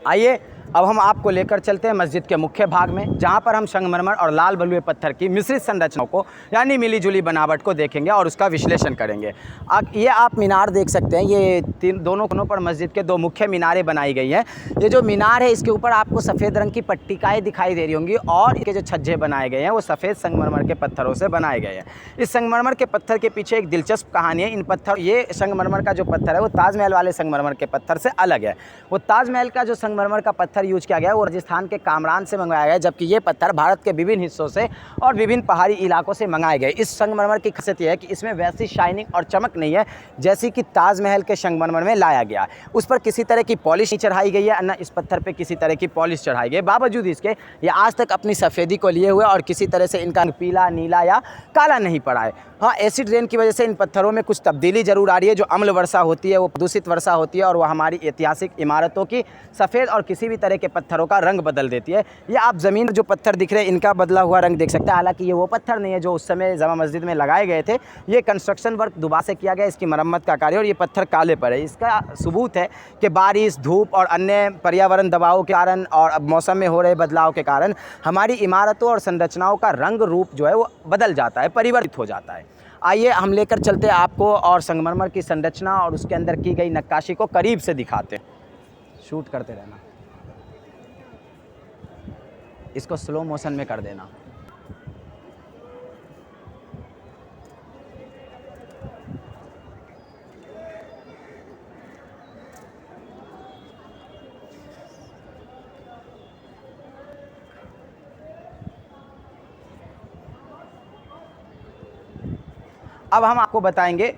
आइए अब हम आपको लेकर चलते हैं मस्जिद के मुख्य भाग में, जहां पर हम संगमरमर और लाल बलुए पत्थर की मिश्रित संरचनाओं को यानी मिली जुली बनावट को देखेंगे और उसका विश्लेषण करेंगे। ये आप मीनार देख सकते हैं, ये दोनों कोनों पर मस्जिद के दो मुख्य मीनारें बनाई गई हैं। ये जो मीनार है इसके ऊपर आपको सफ़ेद रंग की पट्टिकाएँ दिखाई दे रही होंगी और इसके जो छज्जे बनाए गए हैं वो सफ़ेद संगमरमर के पत्थरों से बनाए गए हैं। इस संगमरमर के पत्थर के पीछे एक दिलचस्प कहानी है। ये संगमरमर का जो पत्थर है वो ताजमहल वाले संगमरमर के पत्थर से अलग है। वो ताजमहल का जो संगमरमर का पत्थर यूज किया गया है वो राजस्थान के कामरान से मंगवाया गया है, जबकि ये पत्थर भारत के विभिन्न हिस्सों से और विभिन्न पहाड़ी इलाकों से मंगाए गए। इस संगमरमर की खासियत यह है कि इसमें वैसी शाइनिंग और चमक नहीं है जैसी कि ताजमहल के संगमरमर में लाया गया। उस पर किसी तरह की पॉलिश नहीं चढ़ाई गई है, न इस पत्थर पे किसी तरह की पॉलिश चढ़ाई गई। बावजूद इसके ये आज तक अपनी सफ़ेदी को लिए हुए और किसी तरह से इनका पीला, नीला या काला नहीं पड़ा है। हाँ, एसिड रेन की वजह से इन पत्थरों में कुछ तब्दीली जरूर आ रही है। जो अम्ल वर्षा होती है वो प्रदूषित वर्षा होती है और वह हमारी ऐतिहासिक इमारतों की सफ़ेद और किसी भी तरह के पत्थरों का रंग बदल देती है। ये आप ज़मीन पर जो पत्थर दिख रहे हैं इनका बदला हुआ रंग देख सकते हैं। हालांकि ये वो पत्थर नहीं है जो उस समय जामा मस्जिद में लगाए गए थे। ये कंस्ट्रक्शन वर्क दोबारा से किया गया, इसकी मरम्मत का कार्य, और ये पत्थर काले पर है। इसका सबूत है कि बारिश, धूप और अन्य पर्यावरण दबाव के कारण और मौसम में हो रहे बदलाव के कारण हमारी इमारतों और संरचनाओं का रंग रूप जो है वो बदल जाता है, परिवर्तित हो जाता है। आइए हम लेकर चलते हैं आपको और संगमरमर की संरचना और उसके अंदर की गई नक्काशी को करीब से दिखाते हैं। शूट करते रहना, इसको स्लो मोशन में कर देना। अब हम आपको बताएंगे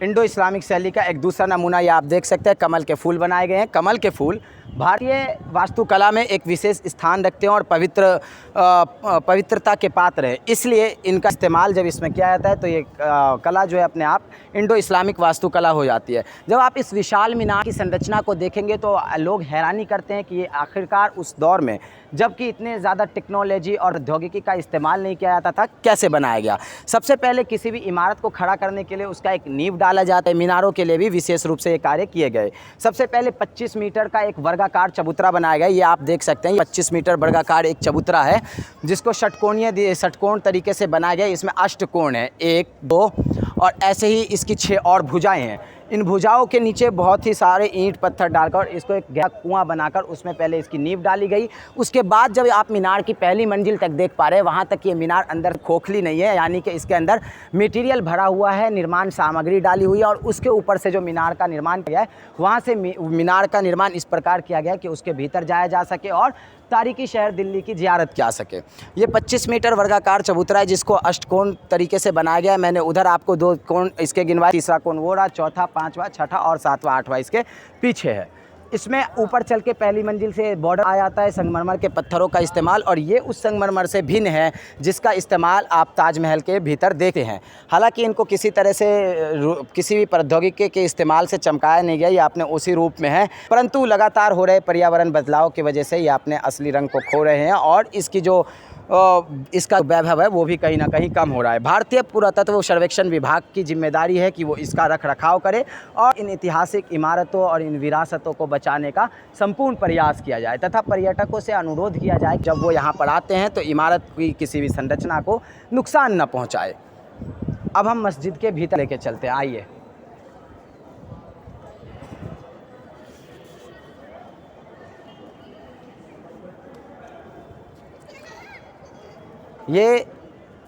इंडो इस्लामिक शैली का एक दूसरा नमूना। ये आप देख सकते हैं, कमल के फूल बनाए गए हैं। कमल के फूल भारतीय वास्तुकला में एक विशेष स्थान रखते हैं और पवित्रता के पात्र है, इसलिए इनका इस्तेमाल जब इसमें किया जाता है तो ये कला जो है अपने आप इंडो इस्लामिक वास्तुकला हो जाती है। जब आप इस विशाल मीनार की संरचना को देखेंगे तो लोग हैरानी करते हैं कि ये आखिरकार उस दौर में, जबकि इतने ज़्यादा टेक्नोलॉजी और प्रौद्योगिकी का इस्तेमाल नहीं किया जाता था, कैसे बनाया गया। सबसे पहले किसी भी इमारत को खड़ा करने के लिए उसका एक नींव डाला जाता है। मीनारों के लिए भी विशेष रूप से ये कार्य किए गए। सबसे पहले 25 मीटर का एक वर्गाकार चबूतरा बनाया गया। ये आप देख सकते हैं, 25 मीटर वर्गाकार एक चबूतरा है जिसको षटकोण तरीके से बनाया गया। इसमें अष्टकोण है, 1, 2 और ऐसे ही इसकी 6 और भुजाएं हैं। इन भुजाओं के नीचे बहुत ही सारे ईंट पत्थर डालकर इसको एक गहरा कुआं बनाकर उसमें पहले इसकी नींव डाली गई। उसके बाद जब आप मीनार की पहली मंजिल तक देख पा रहे हैं, वहाँ तक ये मीनार अंदर खोखली नहीं है, यानी कि इसके अंदर मटेरियल भरा हुआ है, निर्माण सामग्री डाली हुई है और उसके ऊपर से जो मीनार का निर्माण किया है, वहाँ से मीनार का निर्माण इस प्रकार किया गया कि उसके भीतर जाया जा सके और तारीखी शहर दिल्ली की जियारत किया सके। ये 25 मीटर वर्गाकार चबूतरा है जिसको अष्टकोण तरीके से बनाया गया है। मैंने उधर आपको 2 कोण इसके गिनवाए, तीसरा कोण वो रहा, चौथा, 5वां, 6ठा और 7वां, 8वां इसके पीछे है। इसमें ऊपर चल के पहली मंजिल से बॉर्डर आ जाता है संगमरमर के पत्थरों का इस्तेमाल, और ये उस संगमरमर से भिन्न है जिसका इस्तेमाल आप ताजमहल के भीतर देखते हैं। हालांकि इनको किसी तरह से किसी भी प्रौद्योगिकी के इस्तेमाल से चमकाया नहीं गया, ये अपने उसी रूप में है, परंतु लगातार हो रहे पर्यावरण बदलाव की वजह से ये अपने असली रंग को खो रहे हैं और इसकी जो इसका वैभव है वो भी कहीं ना कहीं कम हो रहा है। भारतीय पुरातत्व सर्वेक्षण विभाग की जिम्मेदारी है कि वो इसका रखरखाव करे और इन ऐतिहासिक इमारतों और इन विरासतों को बचाने का संपूर्ण प्रयास किया जाए तथा पर्यटकों से अनुरोध किया जाए जब वो यहाँ पर आते हैं तो इमारत की किसी भी संरचना को नुकसान न पहुँचाए। अब हम मस्जिद के भीतर लेके चलते हैं, आइए।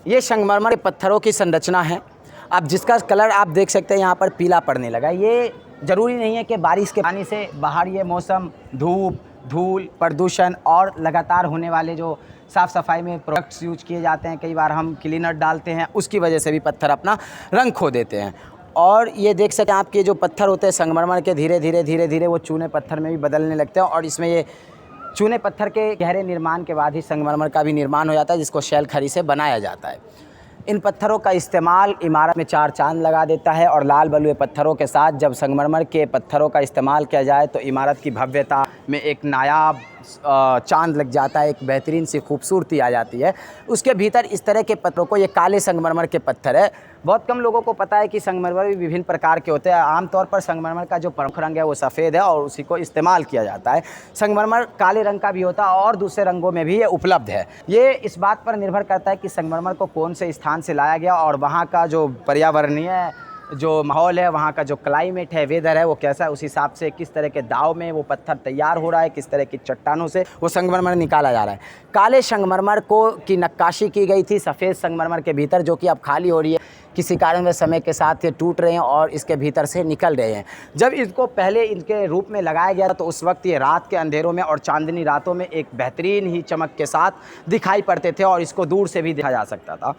ये संगमरमर के पत्थरों की संरचना है। अब जिसका कलर आप देख सकते हैं यहाँ पर पीला पड़ने लगा। ये ज़रूरी नहीं है कि बारिश के पानी से बाहर ये मौसम, धूप, धूल, प्रदूषण और लगातार होने वाले जो साफ़ सफाई में प्रोडक्ट्स यूज किए जाते हैं, कई बार हम क्लीनर डालते हैं, उसकी वजह से भी पत्थर अपना रंग खो देते हैं। और ये देख सकते हैं आपके जो पत्थर होते हैं संगमरमर के, धीरे धीरे वो चूने पत्थर में भी बदलने लगते हैं और इसमें ये चूने पत्थर के गहरे निर्माण के बाद ही संगमरमर का भी निर्माण हो जाता है जिसको शैल खड़ी से बनाया जाता है। इन पत्थरों का इस्तेमाल इमारत में 4 चांद लगा देता है और लाल बलुए पत्थरों के साथ जब संगमरमर के पत्थरों का इस्तेमाल किया जाए तो इमारत की भव्यता में एक नायाब चांद लग जाता है, एक बेहतरीन सी खूबसूरती आ जाती है। उसके भीतर इस तरह के पत्थरों को, ये काले संगमरमर के पत्थर है। बहुत कम लोगों को पता है कि संगमरमर भी विभिन्न प्रकार के होते हैं। आमतौर पर संगमरमर का जो प्रमुख रंग है वो सफ़ेद है और उसी को इस्तेमाल किया जाता है। संगमरमर काले रंग का भी होता है और दूसरे रंगों में भी ये उपलब्ध है। ये इस बात पर निर्भर करता है कि संगमरमर को कौन से स्थान से लाया गया और वहाँ का जो पर्यावरणीय जो माहौल है, वहाँ का जो क्लाइमेट है, वेदर है, वो कैसा है, उस हिसाब से किस तरह के दाव में वो पत्थर तैयार हो रहा है, किस तरह की चट्टानों से वो संगमरमर निकाला जा रहा है। काले संगमरमर को की नक्काशी की गई थी सफ़ेद संगमरमर के भीतर, जो कि अब खाली हो रही है। किसी कारण में समय के साथ ये टूट रहे हैं और इसके भीतर से निकल रहे हैं। जब इसको पहले इनके रूप में लगाया गया तो उस वक्त ये रात के अंधेरों में और चांदनी रातों में एक बेहतरीन ही चमक के साथ दिखाई पड़ते थे और इसको दूर से भी देखा जा सकता था।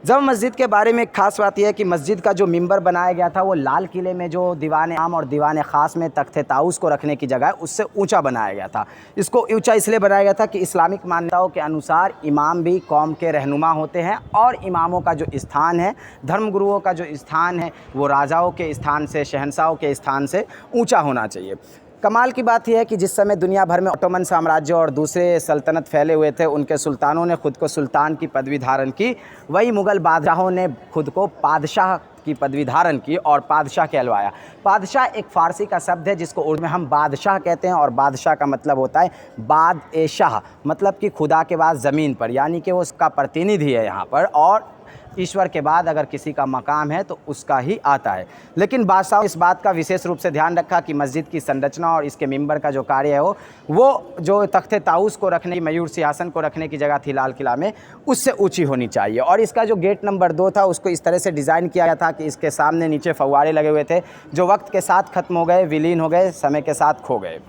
जब मस्जिद के बारे में एक ख़ास बात यह है कि मस्जिद का जो मिंबर बनाया गया था वो लाल किले में जो दीवान आम और दीवान ख़ास में तख्ते ताऊस को रखने की जगह है, उससे ऊंचा बनाया गया था। इसको ऊंचा इसलिए बनाया गया था कि इस्लामिक मान्यताओं के अनुसार इमाम भी कौम के रहनुमा होते हैं और इमामों का जो स्थान है, धर्मगुरुओं का जो स्थान है, वो राजाओं के स्थान से, शहंशाहों के स्थान से ऊँचा होना चाहिए। कमाल की बात यह है कि जिस समय दुनिया भर में ओटोमन साम्राज्य और दूसरे सल्तनत फैले हुए थे, उनके सुल्तानों ने खुद को सुल्तान की पदवी धारण की, वही मुग़ल बादशाहों ने खुद को पादशाह की पदवी धारण की और पादशाह कहलवाया। पादशाह एक फ़ारसी का शब्द है जिसको उर्दू में हम बादशाह कहते हैं और बादशाह का मतलब होता है बाद ए शाह, मतलब कि खुदा के बाद ज़मीन पर, यानी कि वो उसका प्रतिनिधि है यहाँ पर, और ईश्वर के बाद अगर किसी का मकाम है तो उसका ही आता है। लेकिन बादशाह इस बात का विशेष रूप से ध्यान रखा कि मस्जिद की संरचना और इसके मिंबर का जो कार्य है वो जो तख्ते ताऊस को रखने की, मयूर सिंहासन को रखने की जगह थी लाल किला में, उससे ऊंची होनी चाहिए। और इसका जो गेट नंबर 2 था उसको इस तरह से डिज़ाइन किया गया था कि इसके सामने नीचे फव्वारे लगे हुए थे, जो वक्त के साथ ख़त्म हो गए, विलीन हो गए, समय के साथ खो गए,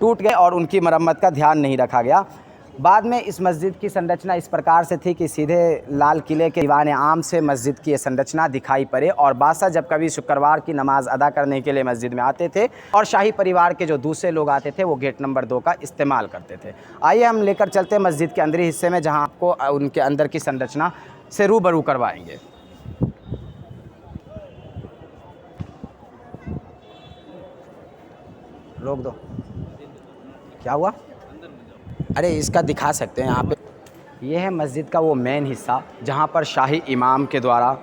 टूट गए और उनकी मरम्मत का ध्यान नहीं रखा गया। बाद में इस मस्जिद की संरचना इस प्रकार से थी कि सीधे लाल किले के दीवान आम से मस्जिद की ये संरचना दिखाई पड़े और बादशाह जब कभी शुक्रवार की नमाज़ अदा करने के लिए मस्जिद में आते थे और शाही परिवार के जो दूसरे लोग आते थे वो गेट नंबर 2 का इस्तेमाल करते थे। आइए हम लेकर चलते हैं मस्जिद के अंदरी हिस्से में, जहाँ आपको उनके अंदर की संरचना से रूबरू करवाएंगे। रोक दो, क्या हुआ? अरे इसका दिखा सकते हैं यहाँ पे। ये है मस्जिद का वो मेन हिस्सा जहाँ पर शाही इमाम के द्वारा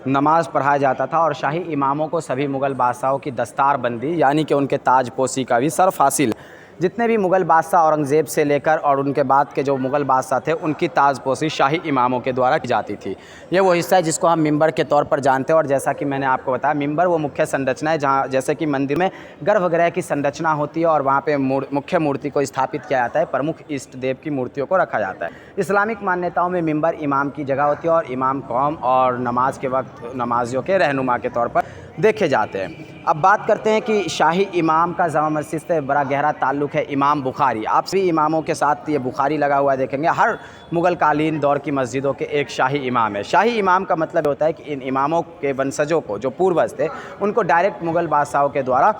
नमाज़ पढ़ाया जाता था और शाही इमामों को सभी मुग़ल बादशाहों की दस्तारबंदी, यानी कि उनके ताजपोशी का भी शर्फ़ हासिल। जितने भी मुग़ल बादशाह औरंगज़ेब से लेकर और उनके बाद के जो मुग़ल बादशाह थे, उनकी ताजपोशी शाही इमामों के द्वारा की जाती थी। ये वो हिस्सा है जिसको हम मिंबर के तौर पर जानते हैं। और जैसा कि मैंने आपको बताया, मिंबर वो मुख्य संरचना है जहाँ, जैसे कि मंदिर में गर्भगृह की संरचना होती है और वहाँ पे मुख्य मूर्ति को स्थापित किया जाता है, प्रमुख इष्ट देव की मूर्तियों को रखा जाता है। इस्लामिक मान्यताओं में मिंबर इमाम की जगह होती है और इमाम कौम और नमाज के वक्त नमाजियों के रहनुमा के तौर पर देखे जाते हैं। अब बात करते हैं कि शाही इमाम का जामा मस्जिद से बड़ा गहरा ताल्लुक़ है इमाम बुखारी। आप सभी इमामों के साथ ये बुखारी लगा हुआ देखेंगे। हर मुग़ल कालीन दौर की मस्जिदों के एक शाही इमाम है। शाही इमाम का मतलब होता है कि इन इमामों के वंशजों को, जो पूर्वज थे, उनको डायरेक्ट मुग़ल बादशाहों के द्वारा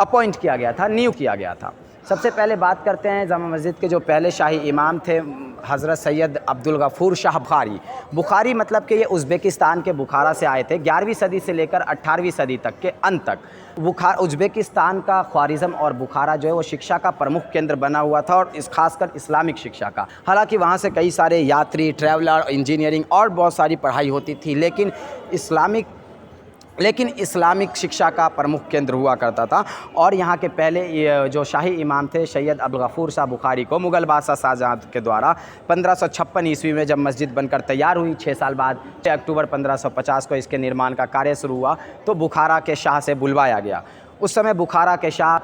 अपॉइंट किया गया था, नियुक्त किया गया था। सबसे पहले बात करते हैं जामा मस्जिद के जो पहले शाही इमाम थे, हज़रत सैयद अब्दुल गफ़ूर शाह बुखारी। बुखारी मतलब कि ये उज़्बेकिस्तान के बुखारा से आए थे। 11वीं सदी से लेकर 18वीं सदी तक के अंत तक उज़्बेकिस्तान का ख्वारिज़म और बुखारा जो है वो शिक्षा का प्रमुख केंद्र बना हुआ था, और खासकर इस्लामिक शिक्षा का। हालांकि वहाँ से कई सारे यात्री, ट्रैवलर, इंजीनियरिंग और बहुत सारी पढ़ाई होती थी, लेकिन इस्लामिक शिक्षा का प्रमुख केंद्र हुआ करता था। और यहाँ के पहले ये जो शाही इमाम थे सैयद अब्दुल गफ़ूर शाह बुखारी को मुग़ल बादशाह शाहजहाँ के द्वारा 1556 ईस्वी में जब मस्जिद बनकर तैयार हुई, 6 साल बाद 6 अक्टूबर 1550 को इसके निर्माण का कार्य शुरू हुआ, तो बुखारा के शाह से बुलवाया गया। उस समय बुखारा के शाह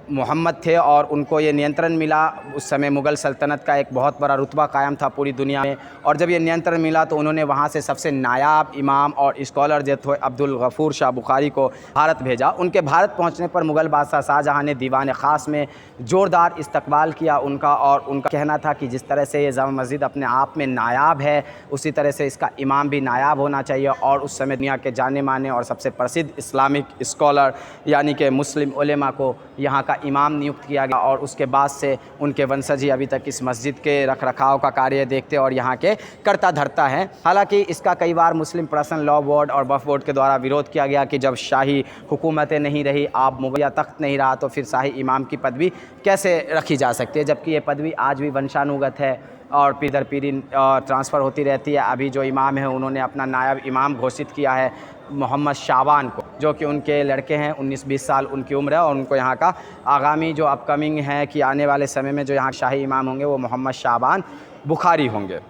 मोहम्मद थे और उनको ये नियंत्रण मिला। उस समय मुग़ल सल्तनत का एक बहुत बड़ा रुतबा कायम था पूरी दुनिया में, और जब ये नियंत्रण मिला तो उन्होंने वहाँ से सबसे नायाब इमाम और स्कॉलर जो थे अब्दुल गफ़ूर शाह बुखारी को भारत भेजा। उनके भारत पहुँचने पर मुग़ल बादशाह शाहजहाँ ने दीवान ख़ास में ज़ोरदार इस्तकबाल किया उनका, और उनका कहना था कि जिस तरह से ये जामा मस्जिद अपने आप में नायाब है, उसी तरह से इसका इमाम भी नायाब होना चाहिए। और उस समय दुनिया के जाने माने और सबसे प्रसिद्ध इस्लामिक स्कॉलर यानी कि मुस्लिम उलेमा को यहाँ का का इमाम नियुक्त किया गया और उसके बाद से उनके वंशज ही अभी तक इस मस्जिद के रखरखाव का कार्य देखते और यहाँ के करता धरता हैं। हालांकि इसका कई बार मुस्लिम पर्सनल लॉ बोर्ड और वक्फ बोर्ड के द्वारा विरोध किया गया कि जब शाही हुकूमतें नहीं रही, आप मुगल तख्त नहीं रहा, तो फिर शाही इमाम की पदवी कैसे रखी जा सकती है, जबकि ये पदवी आज भी वंशानुगत है और पीढ़ी दर पीढ़ी ट्रांसफ़र होती रहती है। अभी जो इमाम है उन्होंने अपना नायब इमाम घोषित किया है मोहम्मद शाबान को, जो कि उनके लड़के हैं, 19-20 साल उनकी उम्र है और उनको यहाँ का आगामी जो अपकमिंग है कि आने वाले समय में जो यहाँ शाही इमाम होंगे वो मोहम्मद शाबान बुखारी होंगे।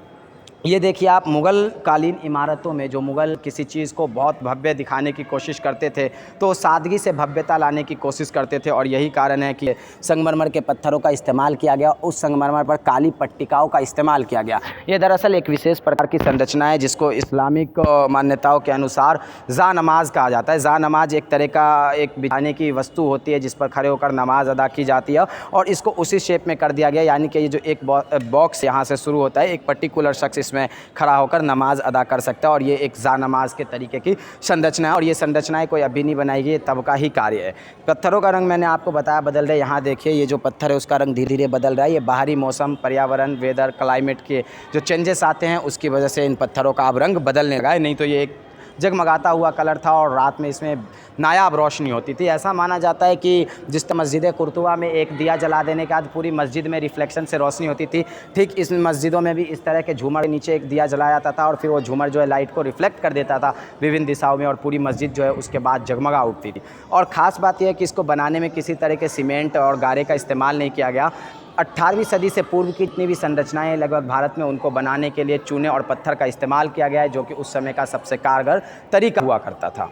ये देखिए आप, मुग़ल कालीन इमारतों में जो मुग़ल किसी चीज़ को बहुत भव्य दिखाने की कोशिश करते थे तो सादगी से भव्यता लाने की कोशिश करते थे और यही कारण है कि संगमरमर के पत्थरों का इस्तेमाल किया गया, उस संगमरमर पर काली पट्टिकाओं का इस्तेमाल किया गया। ये दरअसल एक विशेष प्रकार की संरचना है जिसको इस्लामिक मान्यताओं के अनुसार जा नमाज कहा जाता है। जा नमाज एक तरह का एक बिछाने की वस्तु होती है जिस पर खड़े होकर नमाज अदा की जाती है और इसको उसी शेप में कर दिया गया, यानी कि ये जो एक बॉक्स यहाँ से शुरू होता है, एक पर्टिकुलर शख्स में खड़ा होकर नमाज अदा कर सकता है और ये एक जा नमाज के तरीके की संरचना है। और ये संरचनाएं कोई अभी नहीं बनाई गई, ये तब का ही कार्य है। पत्थरों का रंग मैंने आपको बताया बदल रहा है। यहाँ देखिए ये जो पत्थर है उसका रंग धीरे धीरे बदल रहा है। ये बाहरी मौसम, पर्यावरण, वेदर, क्लाइमेट के जो चेंजेस आते हैं उसकी वजह से इन पत्थरों का अब रंग बदलने लगा है, नहीं तो ये एक जगमगाता हुआ कलर था और रात में इसमें नायाब रोशनी होती थी। ऐसा माना जाता है कि जिस मस्जिद कुर्तुबा में एक दिया जला देने के बाद पूरी मस्जिद में रिफ्लेक्शन से रोशनी होती थी, ठीक इस मस्जिदों में भी इस तरह के झूमर के नीचे एक दिया जलाया जाता था और फिर वो झूमर जो है लाइट को रिफ्लेक्ट कर देता था विभिन्न दिशाओं में और पूरी मस्जिद जो है उसके बाद जगमगा उठती थी। और ख़ास बात यह है कि इसको बनाने में किसी तरह के सीमेंट और गारे का इस्तेमाल नहीं किया गया। 18वीं सदी से पूर्व की जितनी भी संरचनाएं लगभग भारत में, उनको बनाने के लिए चूने और पत्थर का इस्तेमाल किया गया है, जो कि उस समय का सबसे कारगर तरीका हुआ करता था।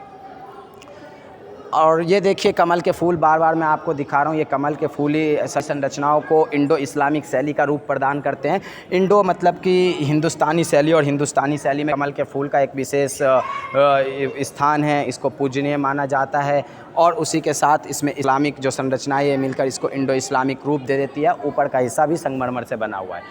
और ये देखिए कमल के फूल, बार बार मैं आपको दिखा रहा हूँ, ये कमल के फूल ही संरचनाओं को इंडो इस्लामिक शैली का रूप प्रदान करते हैं। इंडो मतलब कि हिंदुस्तानी शैली, और हिंदुस्तानी शैली में कमल के फूल का एक विशेष स्थान है, इसको पूजनीय माना जाता है और उसी के साथ इसमें इस्लामिक जो संरचनाएं ये मिलकर इसको इंडो इस्लामिक रूप दे देती है। ऊपर का हिस्सा भी संगमरमर से बना हुआ है,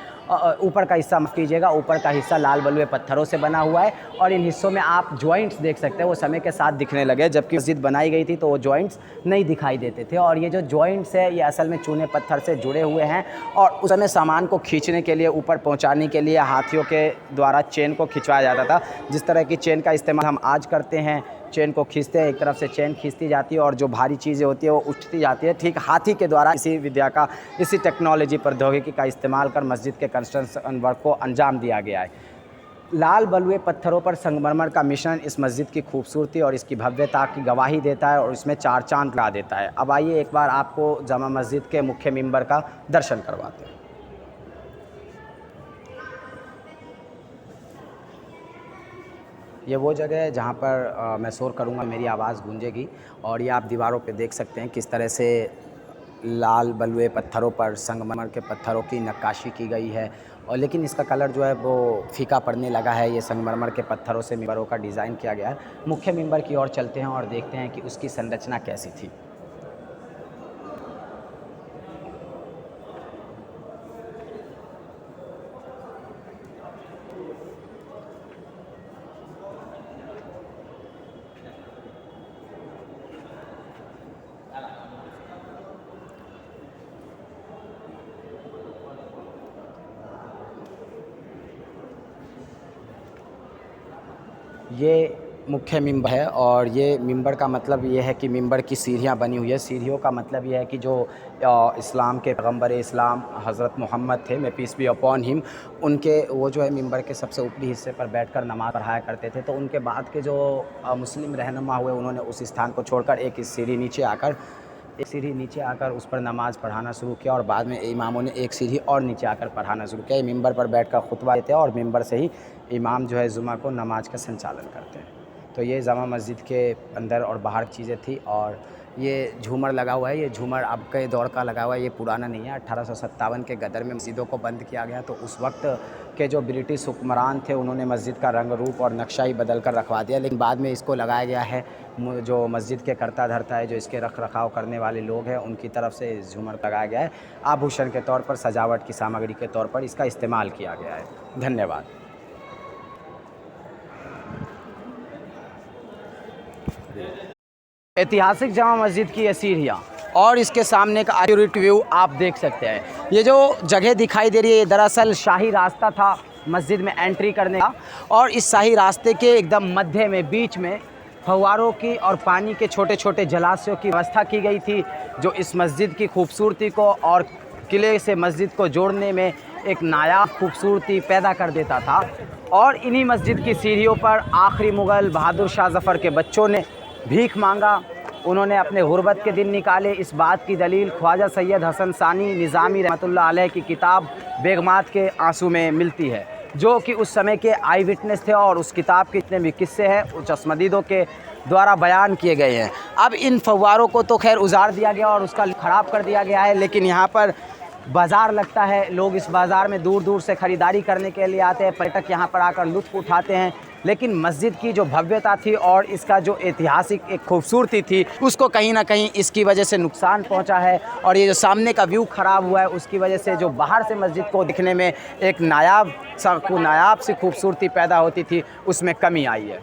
ऊपर का हिस्सा माफ़ कीजिएगा, ऊपर का हिस्सा लाल बलुए पत्थरों से बना हुआ है और इन हिस्सों में आप जॉइंट्स देख सकते हैं, वो समय के साथ दिखने लगे। जबकि मस्जिद बनाई गई थी तो वो जॉइंट्स नहीं दिखाई देते थे और ये जो जॉइंट्स है ये असल में चूने पत्थर से जुड़े हुए हैं और उस समय सामान को खींचने के लिए, ऊपर पहुंचाने के लिए हाथियों के द्वारा चेन को खिंचवाया जाता था। जिस तरह की चेन का इस्तेमाल हम आज करते हैं, चेन को खींचते हैं, एक तरफ से चेन खींचती जाती है और जो भारी चीज़ें होती है वो उठती जाती है, ठीक हाथी के द्वारा इसी विद्या का, इसी टेक्नोलॉजी प्रौद्योगिकी का इस्तेमाल कर मस्जिद के कंस्ट्रक्शन वर्क को अंजाम दिया गया है। लाल बलुए पत्थरों पर संगमरमर का मिश्रण इस मस्जिद की खूबसूरती और इसकी भव्यता की गवाही देता है और इसमें चार चांद ला देता है। अब आइए एक बार आपको जामा मस्जिद के मुख्य मिंबर का दर्शन करवाते हैं। ये वो जगह है जहाँ पर मैं शोर करूँगा मेरी आवाज़ गूंजेगी और ये आप दीवारों पे देख सकते हैं किस तरह से लाल बलुए पत्थरों पर संगमरमर के पत्थरों की नक्काशी की गई है और लेकिन इसका कलर जो है वो फीका पड़ने लगा है। ये संगमरमर के पत्थरों से मिंबरों का डिज़ाइन किया गया है। मुख्य मिंबर की ओर चलते हैं और देखते हैं कि उसकी संरचना कैसी थी। ये मुख्य मिंबर है और ये मिंबर का मतलब ये है कि मिंबर की सीढ़ियाँ बनी हुई है। सीढ़ियों का मतलब ये है कि जो इस्लाम के पैगम्बर इस्लाम हज़रत मोहम्मद थे, may peace be upon him, उनके वो जो है मिंबर के सबसे ऊपरी हिस्से पर बैठकर नमाज़ पढ़ाया करते थे। तो उनके बाद के जो मुस्लिम रहनुमा हुए उन्होंने उस स्थान को छोड़कर एक सीढ़ी नीचे आकर उस पर नमाज़ पढ़ाना शुरू किया और बाद में इमामों ने एक सीढ़ी और नीचे आकर पढ़ाना शुरू किया। मिंबर पर बैठकर खुतबा देते हैं और मिंबर से ही इमाम जो है जुमा को नमाज का संचालन करते हैं। तो ये जामा मस्जिद के अंदर और बाहर चीज़ें थी और ये झूमर लगा हुआ है। ये झूमर अब के दौर का लगा हुआ है, ये पुराना नहीं है। 1857 के गदर में मस्जिदों को बंद किया गया तो उस वक्त के जो ब्रिटिश हुक्मरान थे उन्होंने मस्जिद का रंग रूप और नक्शा ही बदल कर रखवा दिया, लेकिन बाद में इसको लगाया गया है। जो मस्जिद के करता धरता है, जो इसके रख रखाव करने वाले लोग हैं, उनकी तरफ से इस झूमर लगाया गया है। आभूषण के तौर पर, सजावट की सामग्री के तौर पर इसका इस्तेमाल किया गया है। धन्यवाद। ऐतिहासिक जामा मस्जिद की ये सीढ़ियाँ और इसके सामने का एक्यूरेट व्यू आप देख सकते हैं। ये जो जगह दिखाई दे रही है, ये दरअसल शाही रास्ता था मस्जिद में एंट्री करने का, और इस शाही रास्ते के एकदम मध्य में बीच में फव्वारों की और पानी के छोटे छोटे जलाशयों की व्यवस्था की गई थी, जो इस मस्जिद की खूबसूरती को और किले से मस्जिद को जोड़ने में एक नायाब खूबसूरती पैदा कर देता था। और इन्हीं मस्जिद की सीढ़ियों पर आखिरी मुग़ल बहादुर शाह ज़फ़र के बच्चों ने भीख मांगा। उन्होंने अपने गुर्बत के दिन निकाले। इस बात की दलील ख्वाजा सैयद हसन सानी निज़ामी रहमतुल्लाह अलैह की किताब बेगमात के आंसू में मिलती है, जो कि उस समय के आई विटनेस थे, और उस किताब के जितने भी किस्से हैं उस चश्मदीदों के द्वारा बयान किए गए हैं। अब इन फव्वारों को तो खैर उजाड़ दिया गया और उसका ख़राब कर दिया गया है, लेकिन यहाँ पर बाज़ार लगता है। लोग इस बाज़ार में दूर दूर से ख़रीदारी करने के लिए आते हैं, पर्यटक यहाँ पर आकर लुत्फ़ उठाते हैं। लेकिन मस्जिद की जो भव्यता थी और इसका जो ऐतिहासिक एक खूबसूरती थी, उसको कहीं ना कहीं इसकी वजह से नुकसान पहुंचा है। और ये जो सामने का व्यू ख़राब हुआ है, उसकी वजह से जो बाहर से मस्जिद को दिखने में एक नायाब सी खूबसूरती पैदा होती थी, उसमें कमी आई है।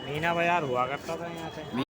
मीना बाज़ार हुआ करता था यहाँ पे।